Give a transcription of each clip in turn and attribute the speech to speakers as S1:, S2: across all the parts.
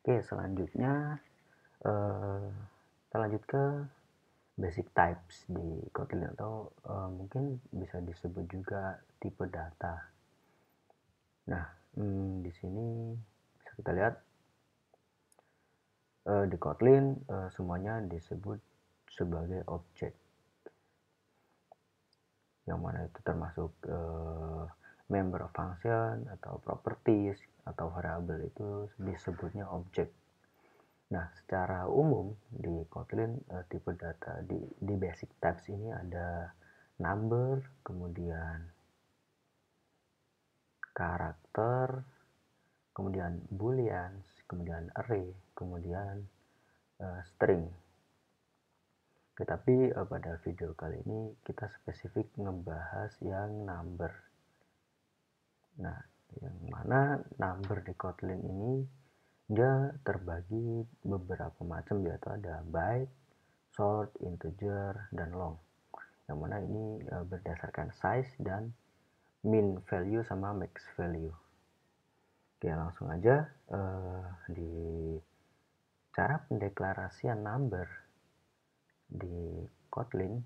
S1: Oke, selanjutnya kita lanjut ke basic types di Kotlin atau mungkin bisa disebut juga tipe data. Nah, di sini bisa kita lihat di Kotlin semuanya disebut sebagai objek, yang mana itu termasuk member of function atau properties atau variable itu disebutnya objek. Nah, secara umum di Kotlin tipe data di basic types ini ada number, kemudian karakter, kemudian booleans, kemudian array, kemudian string. Tetapi pada video kali ini kita spesifik ngebahas yang number. Nah, yang mana number di Kotlin ini dia terbagi beberapa macam, yaitu ada byte, short, integer, dan long. Yang mana ini berdasarkan size dan min value sama max value. Oke, langsung aja di cara pendeklarasian number di Kotlin.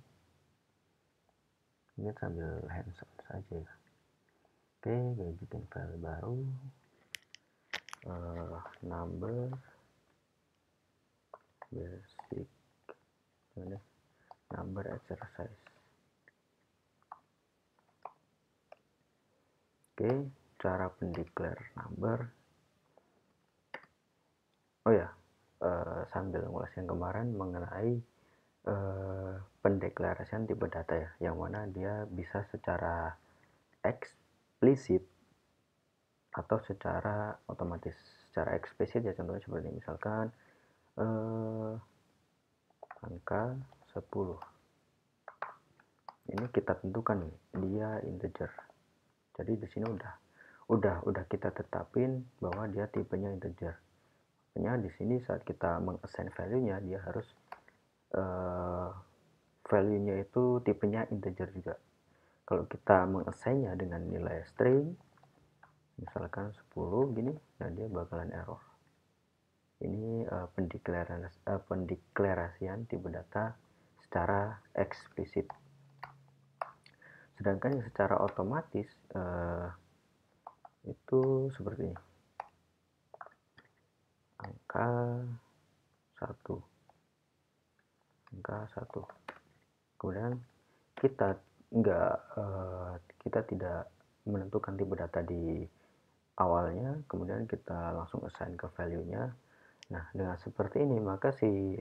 S1: Ini sambil hands-on saja ya. Oke, gue bikin file baru, number basic number exercise. Oke, cara pendeklar number. Oh ya, sambil ngulas yang kemarin mengenai pendeklarasian tipe data ya, yang mana dia bisa secara eksplisit atau secara otomatis. Secara eksplisit ya, contohnya seperti misalkan angka 10. Ini kita tentukan nih, dia integer. Jadi di sini udah kita tetapin bahwa dia tipenya integer. Makanya di sini saat kita mengassign value-nya, dia harus value-nya itu tipenya integer juga. Kalau kita mengassign-nya dengan nilai string, misalkan 10 gini, nah dia bakalan error. Ini pendeklarasian tipe data secara eksplisit. Sedangkan yang secara otomatis itu seperti ini, angka 1, kemudian kita tidak menentukan tipe data di awalnya, kemudian kita langsung assign ke value-nya. Nah, dengan seperti ini maka si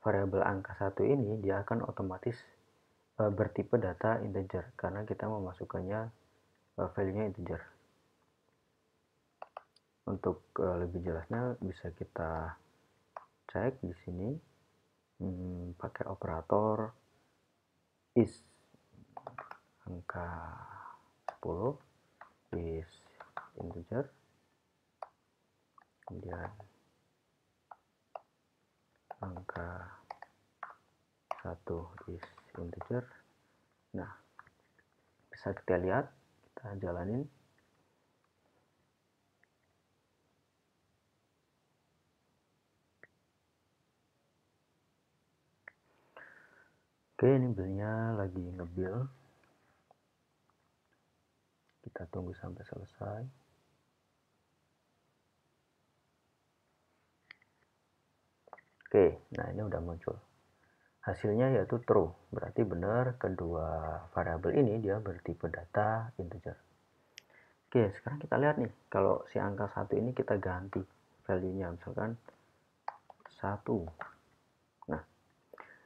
S1: variabel angka 1 ini dia akan otomatis bertipe data integer karena kita memasukkannya value-nya integer. Untuk lebih jelasnya bisa kita cek di sini pakai operator is angka 10 is integer, kemudian angka 1 is integer. Nah, bisa kita lihat, kita jalanin. Oke, ini build-nya lagi nge-build. Kita tunggu sampai selesai. Oke, nah ini udah muncul. Hasilnya yaitu true, berarti benar kedua variabel ini dia bertipe data integer. Oke, sekarang kita lihat nih, kalau si angka 1 ini kita ganti value-nya, misalkan 1. Nah,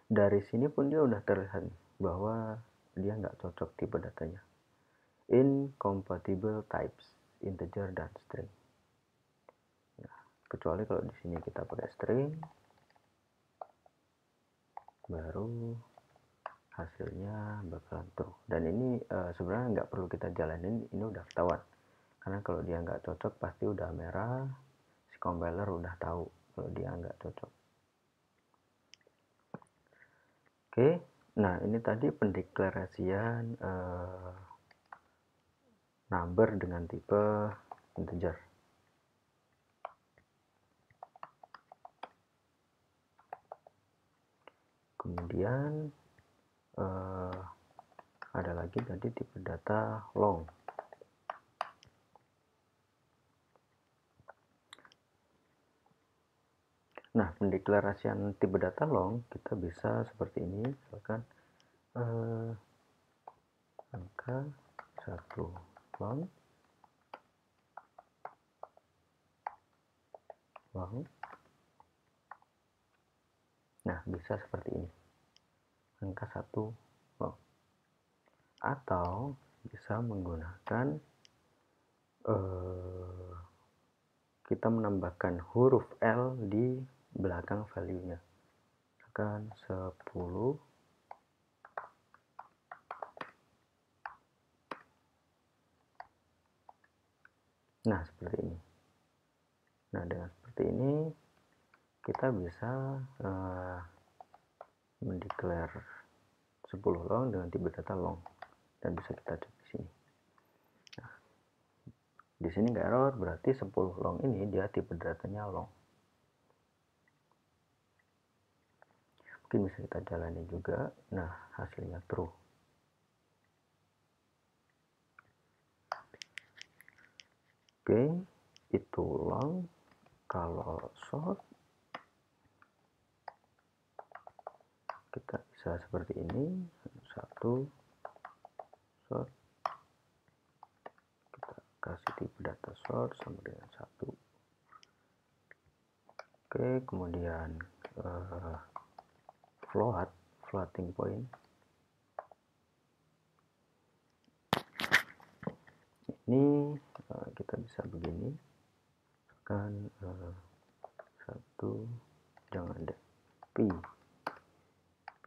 S1: dari sini pun dia udah terlihat bahwa dia nggak cocok tipe datanya. Incompatible types, integer dan string. Nah, kecuali kalau di sini kita pakai string, baru hasilnya bakalan true. Dan ini sebenarnya nggak perlu kita jalanin, ini udah ketahuan. Karena kalau dia nggak cocok pasti udah merah, si compiler udah tahu kalau dia nggak cocok. Oke, nah ini tadi pendeklarasian number dengan tipe integer. kemudian ada lagi tadi tipe data long. Nah, pendeklarasian tipe data long kita bisa seperti ini, misalkan angka 1 long, nah bisa seperti ini, angka 1 long, atau bisa menggunakan kita menambahkan huruf L di belakang value-nya, misalkan 10. Nah, seperti ini. Nah, dengan seperti ini kita bisa mendeklar 10 long dengan tipe data long, dan bisa kita cek di sini. Nah, di sini nggak error, berarti 10 long ini dia tipe datanya long. Mungkin bisa kita jalani juga. Nah, hasilnya true. Oke, itu long. Kalau short kita bisa seperti ini, 1 short, kita kasih tipe data short sama dengan 1. Oke, kemudian floating point, ini kita bisa begini kan, 1, jangan deh, P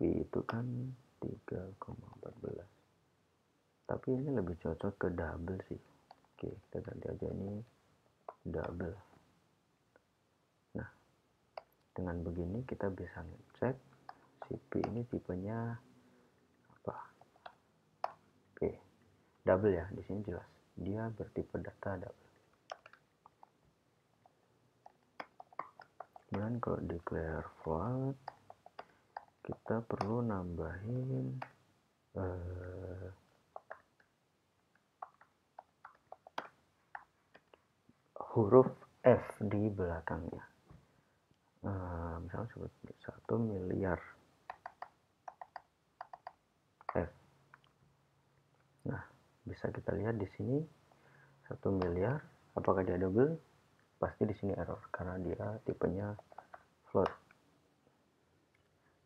S1: itu kan 3,14, tapi ini lebih cocok ke double sih. Oke, kita ganti aja ini double. Nah, dengan begini kita bisa ngecek si P ini tipenya apa. Oke, double ya, di sini jelas dia bertipe data double. Kemudian kalau declare float, kita perlu nambahin huruf F di belakangnya. Misalnya seperti 1 miliar F. Nah, bisa kita lihat di sini 1 miliar, apakah dia double? Pasti di sini error karena dia tipenya float.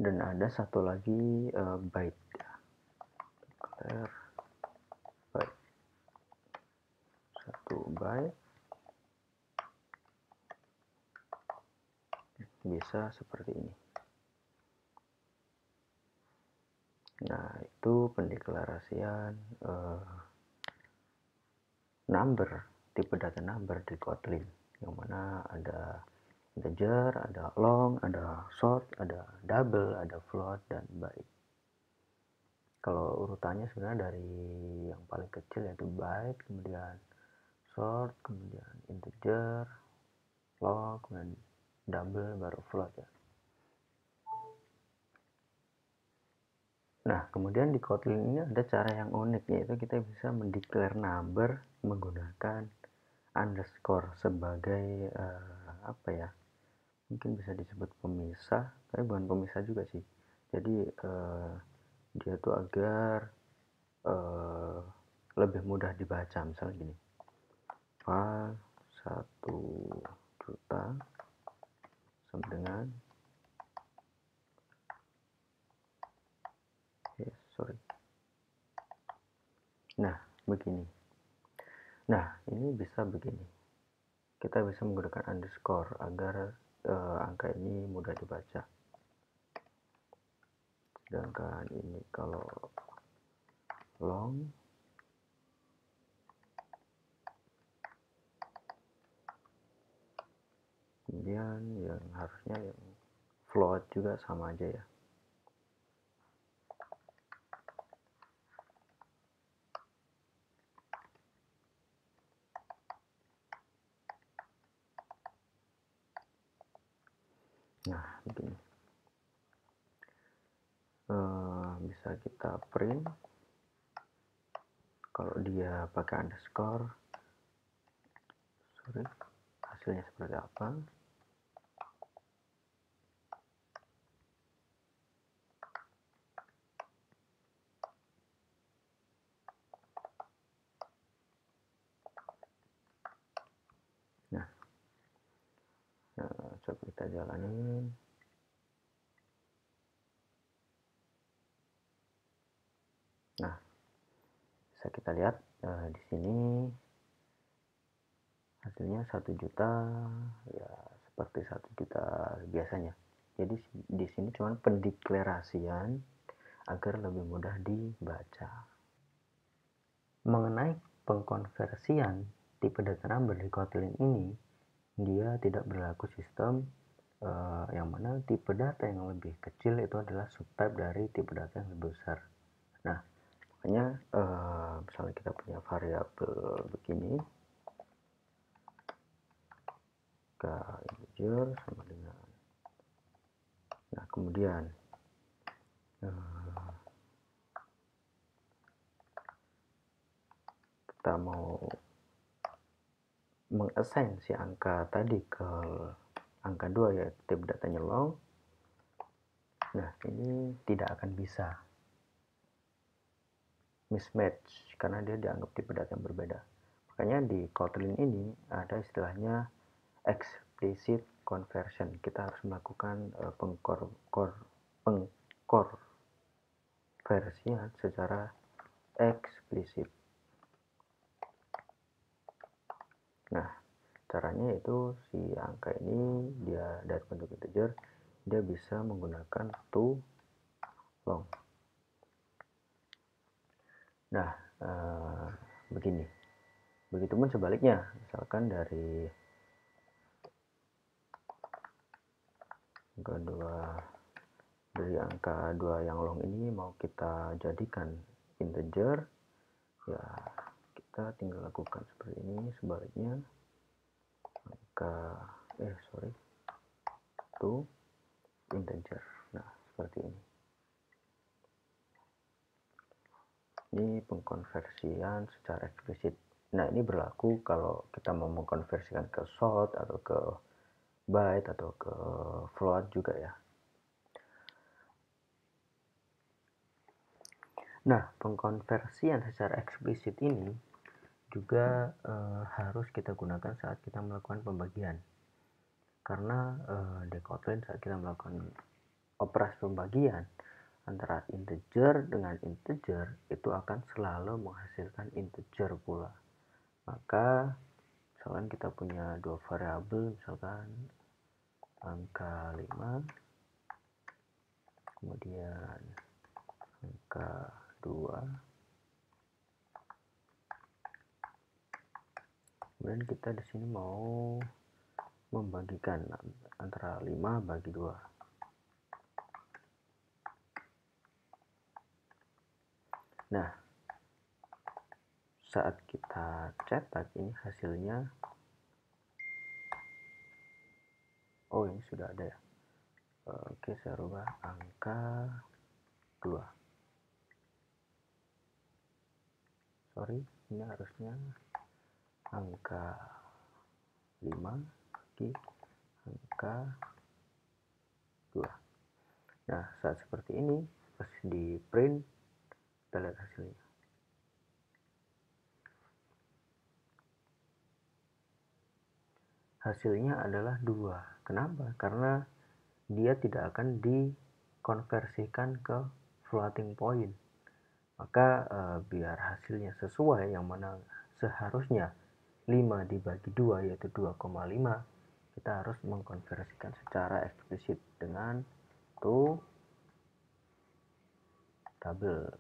S1: Dan ada satu lagi byte, declare byte, 1 byte, bisa seperti ini. Nah, itu pendeklarasian number, tipe data number di Kotlin, yang mana ada integer, ada long, ada short, ada double, ada float, dan byte. Kalau urutannya sebenarnya dari yang paling kecil yaitu byte, kemudian short, kemudian integer, long, kemudian double, baru float ya. Nah, kemudian di Kotlin ini ada cara yang unik, yaitu kita bisa mendeklar number menggunakan underscore sebagai apa ya, mungkin bisa disebut pemisah, tapi bukan pemisah juga sih. Jadi dia tuh agar lebih mudah dibaca, misalnya gini, file 1 juta sama dengan nah begini. Nah, ini bisa begini, kita bisa menggunakan underscore agar angka ini mudah dibaca. Sedangkan ini kalau long, kemudian yang harusnya yang float juga sama aja ya. Nah, begini. bisa kita print. Kalau dia pakai underscore, hasilnya seperti apa. Nah, coba kita jalanin. Nah, bisa kita lihat di sini hasilnya 1 juta, ya seperti 1 juta biasanya. Jadi di sini cuma pendeklarasian agar lebih mudah dibaca. Mengenai pengkonversian tipe data number di Kotlin ini, dia tidak berlaku sistem yang mana tipe data yang lebih kecil itu adalah subtype dari tipe data yang lebih besar. Nah, makanya misalnya kita punya variabel begini, ke integer sama dengan, nah kemudian kita mau mengassign si angka tadi ke angka 2 ya, tipe datanya long. Nah, ini tidak akan bisa mismatch karena dia dianggap tipe data yang berbeda. Makanya di Kotlin ini ada istilahnya explicit conversion. Kita harus melakukan pengkonversian secara eksplisit. Nah, caranya itu si angka ini dia dari bentuk integer, dia bisa menggunakan to long. Nah, begini. Begitupun sebaliknya, misalkan dari angka 2 yang long ini mau kita jadikan integer, ya kita tinggal lakukan seperti ini. Sebaliknya to integer. Nah, seperti ini. Ini pengkonversian secara eksplisit. Nah, ini berlaku kalau kita mau mengkonversikan ke float atau ke byte atau ke float juga ya. Nah, pengkonversian secara eksplisit ini juga harus kita gunakan saat kita melakukan pembagian. Karena di Kotlin saat kita melakukan operasi pembagian antara integer dengan integer itu akan selalu menghasilkan integer pula. Maka misalkan kita punya dua variabel, misalkan angka 5 kemudian angka 2, kemudian kita di sini mau membagikan antara 5 bagi 2. Nah, saat kita cetak ini hasilnya, oh ini sudah ada ya. Oke, saya rubah angka 2. Sorry, ini harusnya angka 5 bagi angka 2. Nah, saat seperti ini pas di print kita lihat hasilnya. Hasilnya adalah 2. Kenapa? Karena dia tidak akan dikonversikan ke floating point. Maka biar hasilnya sesuai, yang mana seharusnya 5 dibagi 2 yaitu 2,5, kita harus mengkonversikan secara eksplisit dengan to double.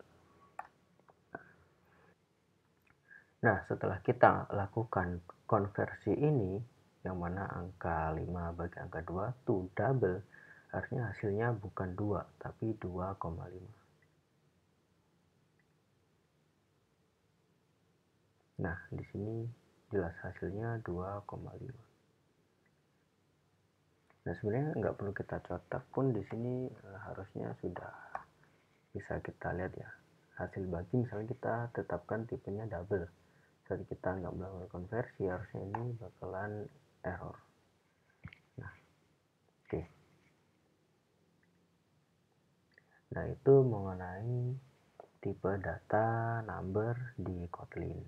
S1: Nah, setelah kita lakukan konversi ini, yang mana angka 5 bagi angka 2 to double, harusnya hasilnya bukan 2 tapi 2,5. Nah, di sini jelas hasilnya 2,5. Nah, sebenarnya nggak perlu kita cetak pun di sini harusnya sudah bisa kita lihat ya, hasil bagi misalnya kita tetapkan tipenya double. Saat kita nggak melakukan konversi, harusnya ini bakalan error. Nah, oke. Nah, itu mengenai tipe data number di Kotlin.